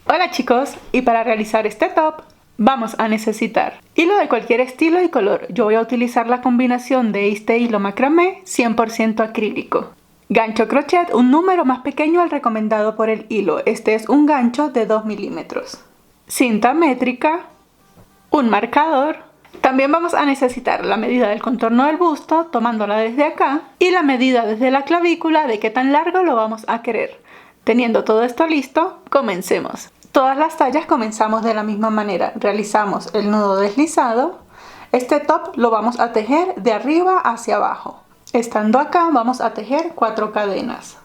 Hola chicos, y para realizar este top vamos a necesitar hilo de cualquier estilo y color. Yo voy a utilizar la combinación de este hilo macramé 100% acrílico. Gancho crochet, un número más pequeño al recomendado por el hilo. Este es un gancho de 2 milímetros. Cinta métrica, un marcador. También vamos a necesitar la medida del contorno del busto, tomándola desde acá, y la medida desde la clavícula de qué tan largo lo vamos a querer. Teniendo todo esto listo, comencemos. Todas las tallas comenzamos de la misma manera. Realizamos el nudo deslizado. Este top lo vamos a tejer de arriba hacia abajo. Estando acá vamos a tejer 4 cadenas.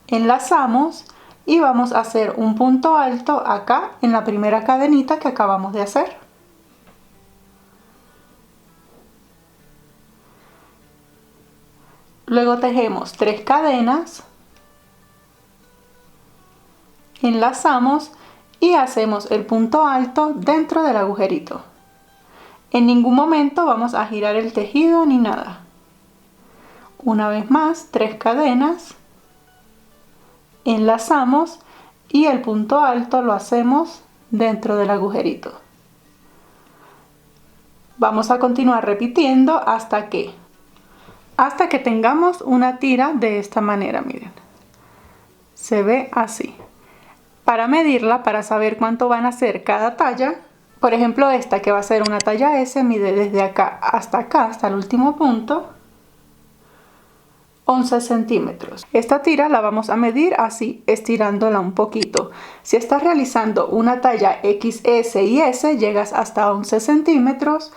Enlazamos y vamos a hacer un punto alto acá en la primera cadenita que acabamos de hacer. Luego tejemos 3 cadenas, enlazamos y hacemos el punto alto dentro del agujerito. En ningún momento vamos a girar el tejido ni nada. Una vez más, 3 cadenas, enlazamos y el punto alto lo hacemos dentro del agujerito. Vamos a continuar repitiendo hasta que tengamos una tira de esta manera, miren. Se ve así. Para medirla, para saber cuánto van a ser cada talla, por ejemplo esta que va a ser una talla S, mide desde acá, hasta el último punto, 11 centímetros. Esta tira la vamos a medir así, estirándola un poquito. Si estás realizando una talla XS y S, llegas hasta 11 centímetros,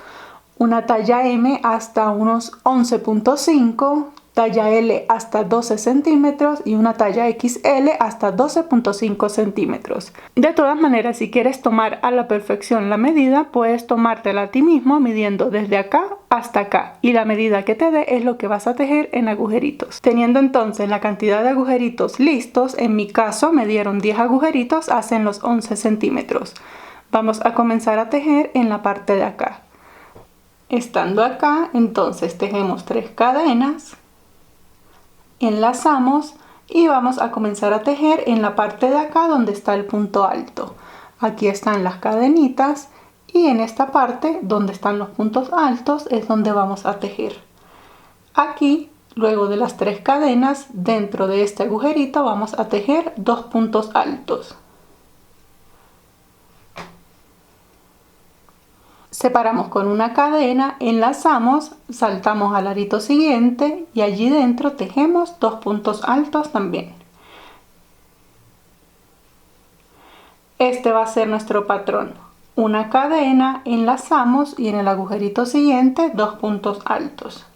una talla M hasta unos 11.5, talla L hasta 12 centímetros y una talla XL hasta 12.5 centímetros. De todas maneras, si quieres tomar a la perfección la medida, puedes tomártela a ti mismo midiendo desde acá hasta acá, y la medida que te dé es lo que vas a tejer en agujeritos. Teniendo entonces la cantidad de agujeritos listos, en mi caso me dieron 10 agujeritos, hacen los 11 centímetros. Vamos a comenzar a tejer en la parte de acá. Estando acá, entonces tejemos 3 cadenas, enlazamos y vamos a comenzar a tejer en la parte de acá donde está el punto alto. Aquí están las cadenitas y en esta parte donde están los puntos altos es donde vamos a tejer. Aquí, luego de las 3 cadenas, dentro de este agujerito vamos a tejer 2 puntos altos. Separamos con una cadena, enlazamos, saltamos al arito siguiente y allí dentro tejemos 2 puntos altos también. Este va a ser nuestro patrón. Una cadena, enlazamos y en el agujerito siguiente 2 puntos altos.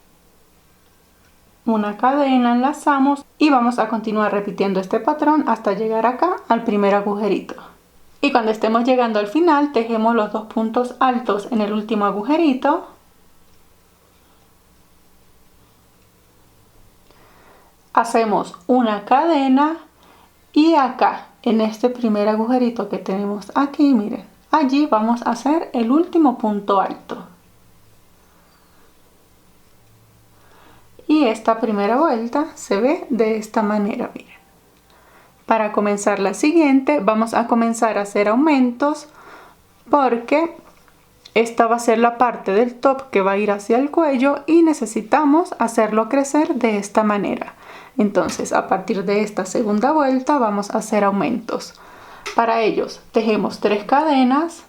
Una cadena, enlazamos y vamos a continuar repitiendo este patrón hasta llegar acá al primer agujerito. Y cuando estemos llegando al final, tejemos los 2 puntos altos en el último agujerito. Hacemos una cadena y acá, en este primer agujerito que tenemos aquí, miren, allí vamos a hacer el último punto alto. Y esta primera vuelta se ve de esta manera, miren. Para comenzar la siguiente vamos a comenzar a hacer aumentos porque esta va a ser la parte del top que va a ir hacia el cuello y necesitamos hacerlo crecer de esta manera. Entonces a partir de esta segunda vuelta vamos a hacer aumentos. Para ellos tejemos 3 cadenas,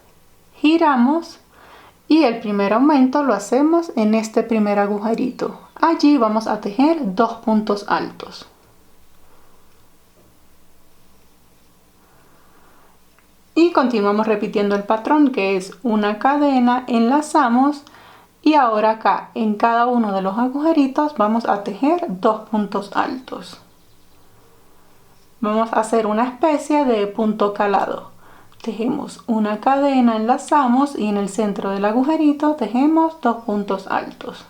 giramos y el primer aumento lo hacemos en este primer agujerito. Allí vamos a tejer 2 puntos altos. Y continuamos repitiendo el patrón que es una cadena, enlazamos y ahora acá en cada uno de los agujeritos vamos a tejer 2 puntos altos. Vamos a hacer una especie de punto calado. Tejemos una cadena, enlazamos y en el centro del agujerito tejemos 2 puntos altos.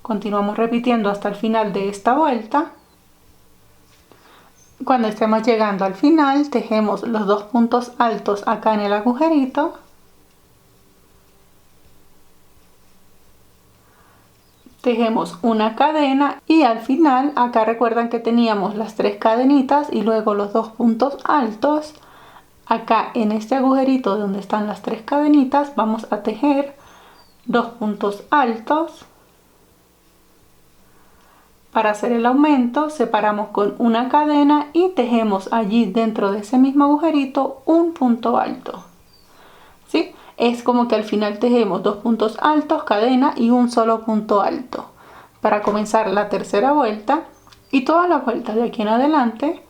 Continuamos repitiendo hasta el final de esta vuelta. Cuando estemos llegando al final, tejemos los 2 puntos altos acá en el agujerito. tejemos una cadena y al final acá recuerdan que teníamos las 3 cadenitas y luego los 2 puntos altos. Acá en este agujerito donde están las 3 cadenitas vamos a tejer 2 puntos altos. Para hacer el aumento separamos con una cadena y tejemos allí dentro de ese mismo agujerito un punto alto. ¿Sí? Es como que al final tejemos 2 puntos altos, cadena y un solo punto alto. Para comenzar la tercera vuelta y todas las vueltas de aquí en adelante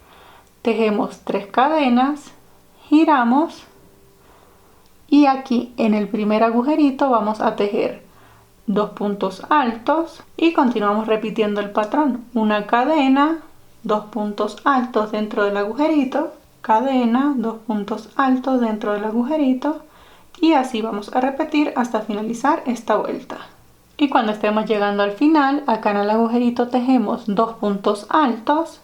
tejemos 3 cadenas, giramos y aquí en el primer agujerito vamos a tejer 2 puntos altos y continuamos repitiendo el patrón. Una cadena, 2 puntos altos dentro del agujerito, cadena, 2 puntos altos dentro del agujerito y así vamos a repetir hasta finalizar esta vuelta. Y cuando estemos llegando al final, acá en el agujerito tejemos 2 puntos altos,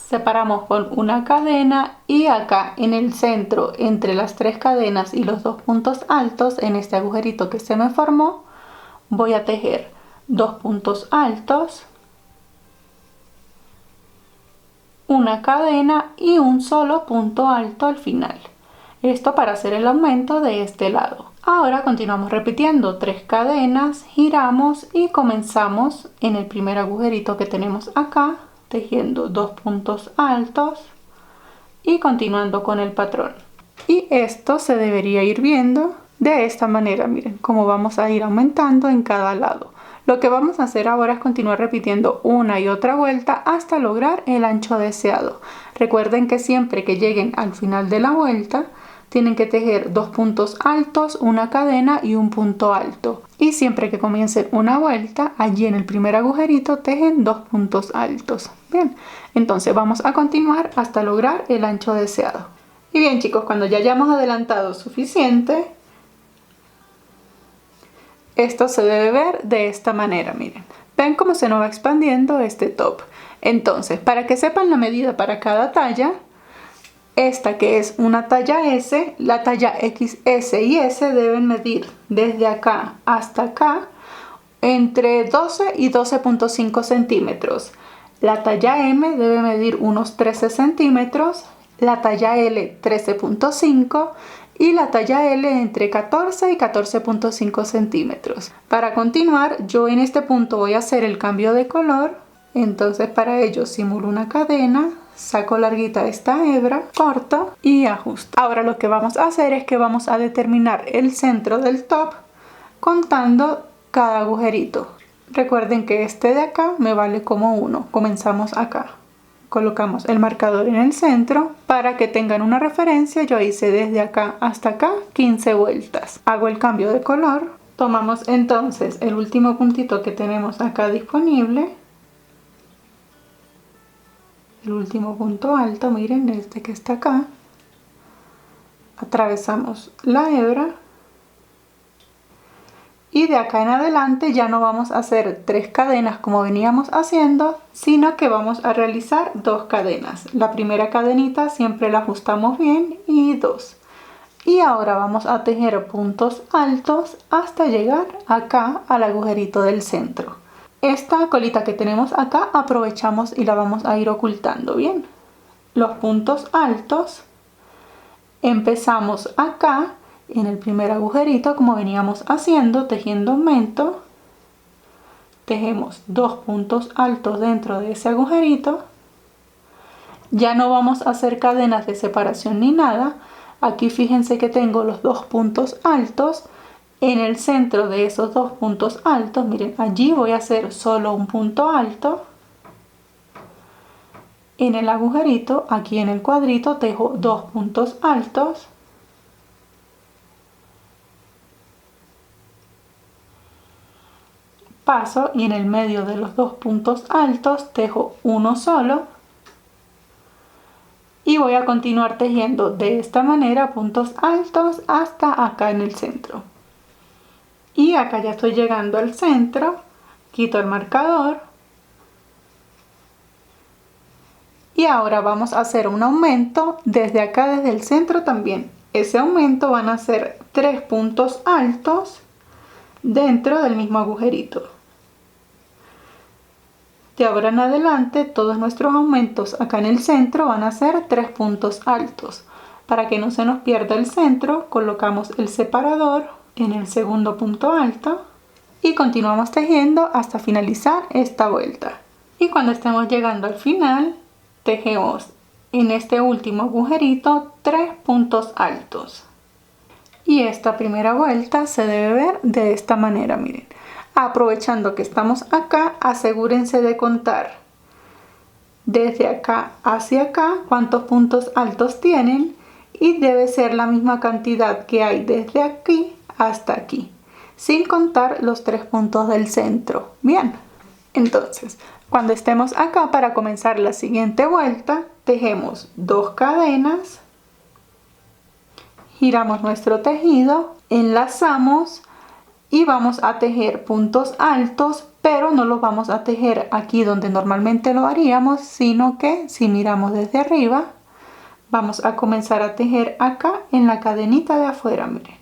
separamos con una cadena y acá en el centro entre las 3 cadenas y los 2 puntos altos en este agujerito que se me formó voy a tejer 2 puntos altos, una cadena y un solo punto alto al final. Esto para hacer el aumento de este lado. Ahora continuamos repitiendo 3 cadenas, giramos y comenzamos en el primer agujerito que tenemos acá tejiendo 2 puntos altos y continuando con el patrón. Y esto se debería ir viendo de esta manera, miren cómo vamos a ir aumentando en cada lado. Lo que vamos a hacer ahora es continuar repitiendo una y otra vuelta hasta lograr el ancho deseado. Recuerden que siempre que lleguen al final de la vuelta tienen que tejer 2 puntos altos, una cadena y un punto alto. Y siempre que comiencen una vuelta, allí en el primer agujerito tejen 2 puntos altos. Bien, entonces vamos a continuar hasta lograr el ancho deseado. Y bien chicos, cuando ya hayamos adelantado suficiente, esto se debe ver de esta manera, miren. Ven cómo se nos va expandiendo este top. Entonces, para que sepan la medida para cada talla, esta que es una talla S, la talla XS y S deben medir desde acá hasta acá entre 12 y 12.5 centímetros. La talla M debe medir unos 13 centímetros, la talla L 13.5 y la talla L entre 14 y 14.5 centímetros. Para continuar, yo en este punto voy a hacer el cambio de color. Entonces para ello simulo una cadena, saco larguita esta hebra, corto y ajusto. Ahora lo que vamos a hacer es que vamos a determinar el centro del top contando cada agujerito. Recuerden que este de acá me vale como 1. Comenzamos acá. Colocamos el marcador en el centro para que tengan una referencia. Yo hice desde acá hasta acá 15 vueltas. Hago el cambio de color. Tomamos entonces el último puntito que tenemos acá disponible. El último punto alto, miren, este que está acá. Atravesamos la hebra. Y de acá en adelante ya no vamos a hacer 3 cadenas como veníamos haciendo, sino que vamos a realizar 2 cadenas. La primera cadenita siempre la ajustamos bien y 2. Y ahora vamos a tejer puntos altos hasta llegar acá al agujerito del centro. Esta colita que tenemos acá aprovechamos y la vamos a ir ocultando bien. Los puntos altos empezamos acá en el primer agujerito como veníamos haciendo, tejiendo aumento. Tejemos 2 puntos altos dentro de ese agujerito. Ya no vamos a hacer cadenas de separación ni nada. Aquí fíjense que tengo los 2 puntos altos. En el centro de esos 2 puntos altos, miren, allí voy a hacer solo un punto alto. En el agujerito, aquí en el cuadrito, tejo 2 puntos altos. Paso y en el medio de los 2 puntos altos tejo uno solo. Y voy a continuar tejiendo de esta manera puntos altos hasta acá en el centro. Y acá ya estoy llegando al centro, quito el marcador. Y ahora vamos a hacer un aumento desde acá, desde el centro también. Ese aumento van a ser 3 puntos altos dentro del mismo agujerito. De ahora en adelante todos nuestros aumentos acá en el centro van a ser 3 puntos altos. Para que no se nos pierda el centro, colocamos el separador en el segundo punto alto y continuamos tejiendo hasta finalizar esta vuelta. Y cuando estemos llegando al final, tejemos en este último agujerito 3 puntos altos. Y esta primera vuelta se debe ver de esta manera, miren. Aprovechando que estamos acá, asegúrense de contar desde acá hacia acá cuántos puntos altos tienen y debe ser la misma cantidad que hay desde aquí hasta aquí, sin contar los 3 puntos del centro. Bien, entonces cuando estemos acá para comenzar la siguiente vuelta, tejemos 2 cadenas, giramos nuestro tejido, enlazamos y vamos a tejer puntos altos, pero no los vamos a tejer aquí donde normalmente lo haríamos, sino que si miramos desde arriba, vamos a comenzar a tejer acá en la cadenita de afuera, miren.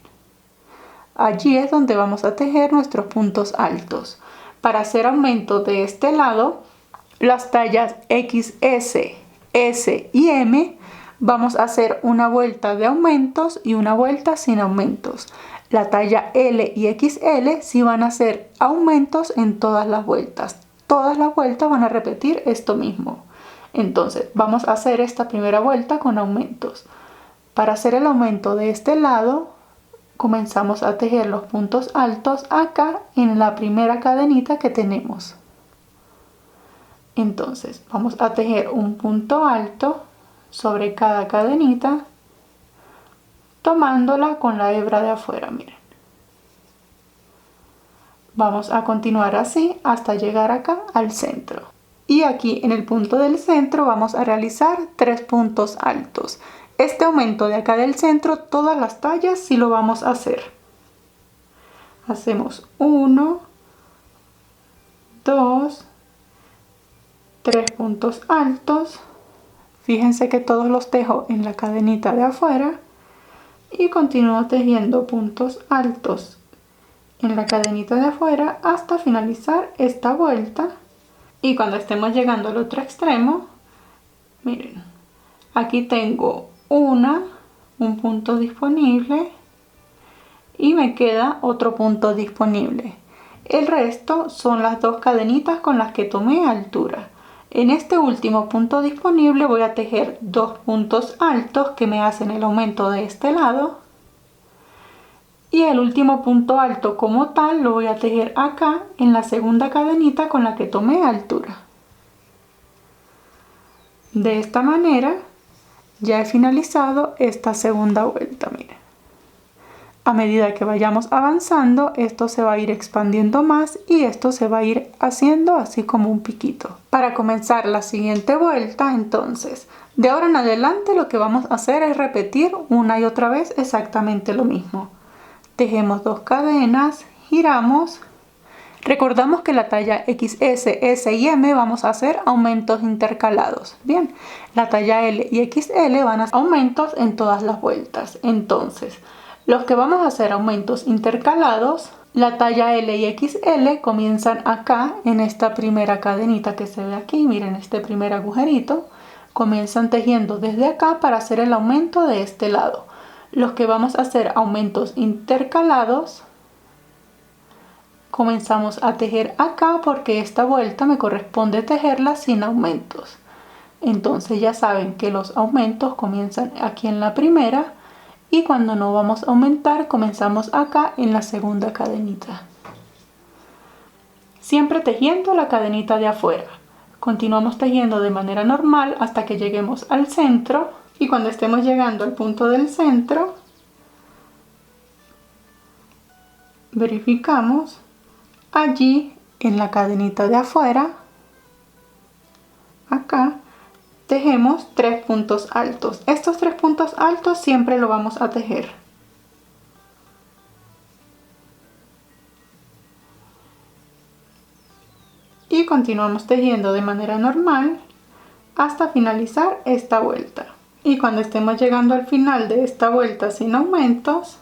Allí es donde vamos a tejer nuestros puntos altos. Para hacer aumento de este lado, las tallas XS, S y M, vamos a hacer una vuelta de aumentos y una vuelta sin aumentos. La talla L y XL sí van a hacer aumentos en todas las vueltas. Todas las vueltas van a repetir esto mismo. Entonces vamos a hacer esta primera vuelta con aumentos. Para hacer el aumento de este lado, comenzamos a tejer los puntos altos acá en la primera cadenita que tenemos. Entonces vamos a tejer un punto alto sobre cada cadenita, tomándola con la hebra de afuera, miren. Vamos a continuar así hasta llegar acá al centro. Y aquí en el punto del centro vamos a realizar 3 puntos altos. Este aumento de acá del centro, todas las tallas sí lo vamos a hacer. Hacemos 1, 2, 3 puntos altos. Fíjense que todos los tejo en la cadenita de afuera. Y continúo tejiendo puntos altos en la cadenita de afuera hasta finalizar esta vuelta. Y cuando estemos llegando al otro extremo, miren, aquí tengo un punto disponible y me queda otro punto disponible. El resto son las 2 cadenitas con las que tomé altura. En este último punto disponible voy a tejer 2 puntos altos que me hacen el aumento de este lado. Y el último punto alto como tal lo voy a tejer acá en la segunda cadenita con la que tomé altura. De esta manera ya he finalizado esta segunda vuelta, miren. A medida que vayamos avanzando, esto se va a ir expandiendo más y esto se va a ir haciendo así como un piquito. Para comenzar la siguiente vuelta, entonces, de ahora en adelante lo que vamos a hacer es repetir una y otra vez exactamente lo mismo. Tejemos 2 cadenas, giramos. Recordamos que la talla XS, S y M vamos a hacer aumentos intercalados. Bien, la talla L y XL van a hacer aumentos en todas las vueltas. Entonces, los que vamos a hacer aumentos intercalados, la talla L y XL comienzan acá en esta primera cadenita que se ve aquí. Miren este primer agujerito. Comienzan tejiendo desde acá para hacer el aumento de este lado. Los que vamos a hacer aumentos intercalados, comenzamos a tejer acá porque esta vuelta me corresponde tejerla sin aumentos. Entonces ya saben que los aumentos comienzan aquí en la primera y cuando no vamos a aumentar comenzamos acá en la segunda cadenita. Siempre tejiendo la cadenita de afuera. Continuamos tejiendo de manera normal hasta que lleguemos al centro y cuando estemos llegando al punto del centro, verificamos allí en la cadenita de afuera, acá, tejemos 3 puntos altos. Estos 3 puntos altos siempre lo vamos a tejer. Y continuamos tejiendo de manera normal hasta finalizar esta vuelta. Y cuando estemos llegando al final de esta vuelta sin aumentos,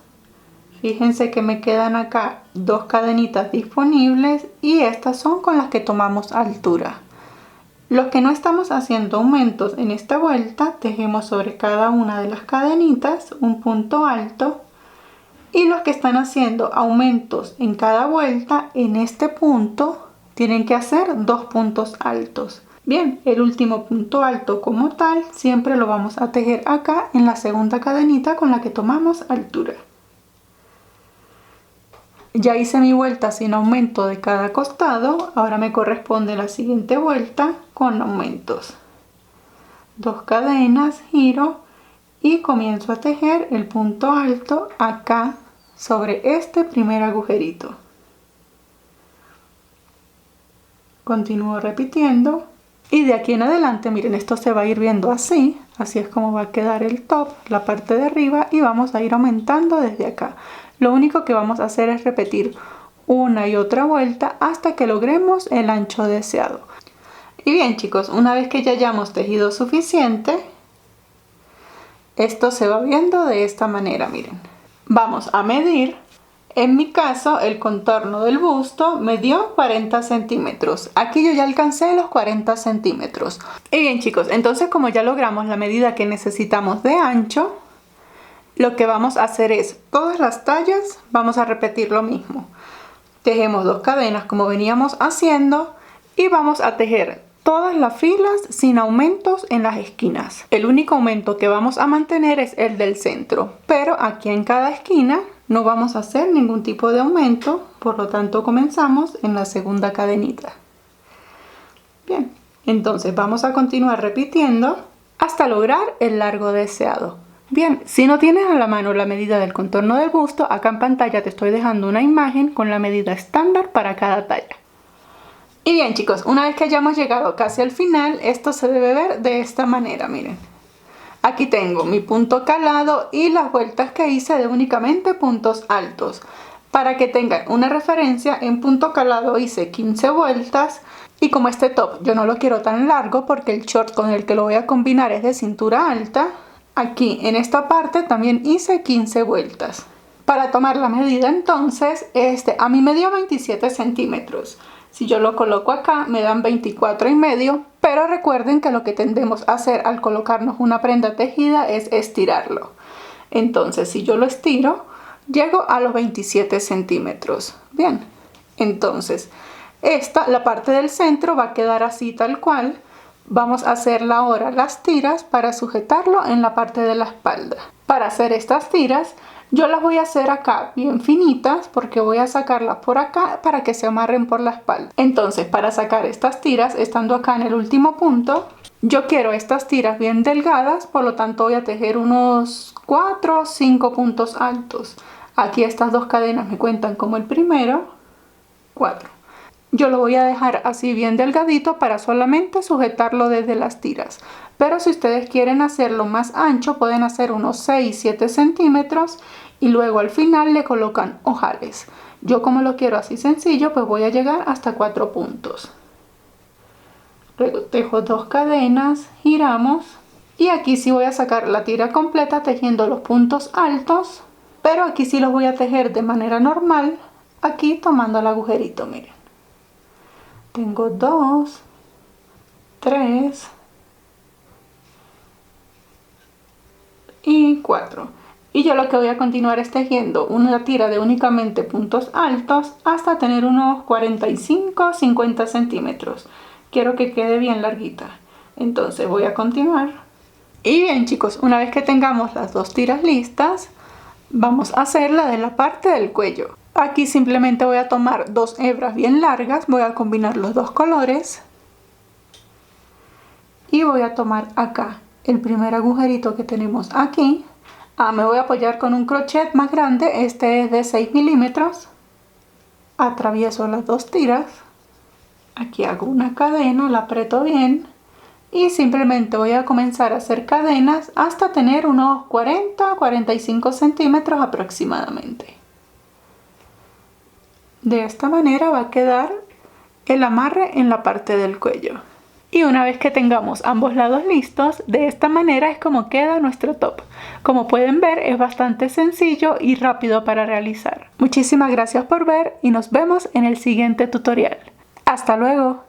Fíjense que me quedan acá dos cadenitas disponibles y estas son con las que tomamos altura. Los que no estamos haciendo aumentos en esta vuelta, tejemos sobre cada una de las cadenitas un punto alto, y los que están haciendo aumentos en cada vuelta, en este punto tienen que hacer 2 puntos altos. Bien, el último punto alto como tal siempre lo vamos a tejer acá en la segunda cadenita con la que tomamos altura. Ya hice mi vuelta sin aumento de cada costado, ahora me corresponde la siguiente vuelta con aumentos. 2 cadenas, giro y comienzo a tejer el punto alto acá sobre este primer agujerito. Continúo repitiendo y de aquí en adelante, miren, esto se va a ir viendo así es como va a quedar el top, la parte de arriba, y vamos a ir aumentando desde acá. Lo único que vamos a hacer es repetir una y otra vuelta hasta que logremos el ancho deseado. Y bien chicos, una vez que ya hayamos tejido suficiente, esto se va viendo de esta manera, miren. Vamos a medir. En mi caso, el contorno del busto me dio 40 centímetros. Aquí yo ya alcancé los 40 centímetros. Y bien chicos, entonces como ya logramos la medida que necesitamos de ancho, lo que vamos a hacer es, todas las tallas vamos a repetir lo mismo. Tejemos 2 cadenas como veníamos haciendo y vamos a tejer todas las filas sin aumentos en las esquinas. El único aumento que vamos a mantener es el del centro, pero aquí en cada esquina no vamos a hacer ningún tipo de aumento, por lo tanto comenzamos en la segunda cadenita. Bien, entonces vamos a continuar repitiendo hasta lograr el largo deseado. Bien, si no tienes a la mano la medida del contorno del busto, acá en pantalla te estoy dejando una imagen con la medida estándar para cada talla. Y bien chicos, una vez que hayamos llegado casi al final, esto se debe ver de esta manera, miren. Aquí tengo mi punto calado y las vueltas que hice de únicamente puntos altos. Para que tengan una referencia, en punto calado hice 15 vueltas. Y como este top yo no lo quiero tan largo porque el short con el que lo voy a combinar es de cintura alta, aquí en esta parte también hice 15 vueltas. Para tomar la medida entonces, a mí me dio 27 centímetros. Si yo lo coloco acá me dan 24,5, pero recuerden que lo que tendemos a hacer al colocarnos una prenda tejida es estirarlo. Entonces si yo lo estiro, llego a los 27 centímetros. Bien, entonces la parte del centro va a quedar así tal cual. Vamos a hacerla ahora las tiras para sujetarlo en la parte de la espalda. Para hacer estas tiras yo las voy a hacer acá bien finitas porque voy a sacarlas por acá para que se amarren por la espalda. Entonces para sacar estas tiras, estando acá en el último punto, yo quiero estas tiras bien delgadas, por lo tanto voy a tejer unos 4 o 5 puntos altos. Aquí estas 2 cadenas me cuentan como el primero, 4. Yo lo voy a dejar así bien delgadito para solamente sujetarlo desde las tiras. Pero si ustedes quieren hacerlo más ancho, pueden hacer unos 6-7 centímetros y luego al final le colocan ojales. Yo como lo quiero así sencillo, pues voy a llegar hasta 4 puntos. Luego tejo 2 cadenas, giramos y aquí sí voy a sacar la tira completa tejiendo los puntos altos, pero aquí sí los voy a tejer de manera normal, aquí tomando el agujerito, miren. Tengo 2, 3 y 4. Y yo lo que voy a continuar es tejiendo una tira de únicamente puntos altos hasta tener unos 45-50 centímetros. Quiero que quede bien larguita. Entonces voy a continuar. Y bien chicos, una vez que tengamos las 2 tiras listas, vamos a hacer la de la parte del cuello. Aquí simplemente voy a tomar 2 hebras bien largas, voy a combinar los 2 colores y voy a tomar acá el primer agujerito que tenemos aquí. Me voy a apoyar con un crochet más grande, este es de 6 milímetros. Atravieso las 2 tiras, aquí hago una cadena, la aprieto bien y simplemente voy a comenzar a hacer cadenas hasta tener unos 40-45 centímetros aproximadamente. De esta manera va a quedar el amarre en la parte del cuello. Y una vez que tengamos ambos lados listos, de esta manera es como queda nuestro top. Como pueden ver, es bastante sencillo y rápido para realizar. Muchísimas gracias por ver y nos vemos en el siguiente tutorial. ¡Hasta luego!